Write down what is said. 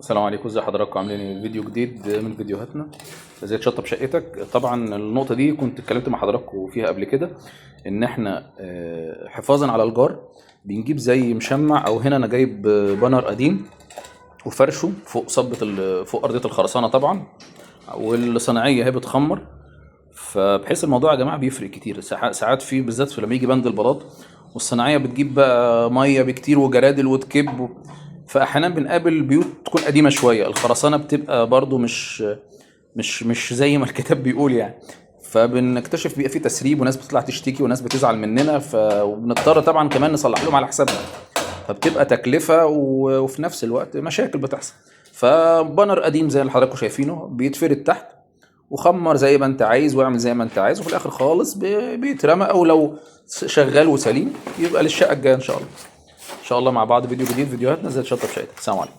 السلام عليكم، ازي حضراتكم؟ عاملين ايه؟ فيديو جديد من فيديوهاتنا ازاي تشطب شقتك. طبعا النقطه دي كنت اتكلمت مع حضراتكم فيها قبل كده، ان احنا حفاظا على الجار بنجيب زي مشمع، او هنا انا جايب بانر قديم وفرشه فوق فوق ارضيه الخرسانه طبعا، والصناعيه هي بتخمر. فبحيث الموضوع يا جماعه بيفرق كتير. ساعات في بالذات في لما يجي بند البلاط والصناعيه بتجيب بقى ميه بكتير وجرادل وتكب فاحيانا بنقابل بيوت تكون قديمه شويه، الخرسانه بتبقى برضو مش زي ما الكتاب بيقول يعني. فبنكتشف بيبقى في تسريب وناس بتطلع تشتكي وناس بتزعل مننا، وبنضطر طبعا كمان نصلح لهم على حسابنا، فبتبقى تكلفه وفي نفس الوقت مشاكل بتحصل. فبانر قديم زي اللي حضراتكم شايفينه بيتفرد تحت وخمر زي ما انت عايز واعمل زي ما انت عايز، وفي الاخر خالص بيترمى، او لو شغال وسليم يبقى للشقه الجايه ان شاء الله. ان شاء الله مع بعض فيديو جديد، فيديوهاتنا ازاي تشطب شقتك. السلام عليكم.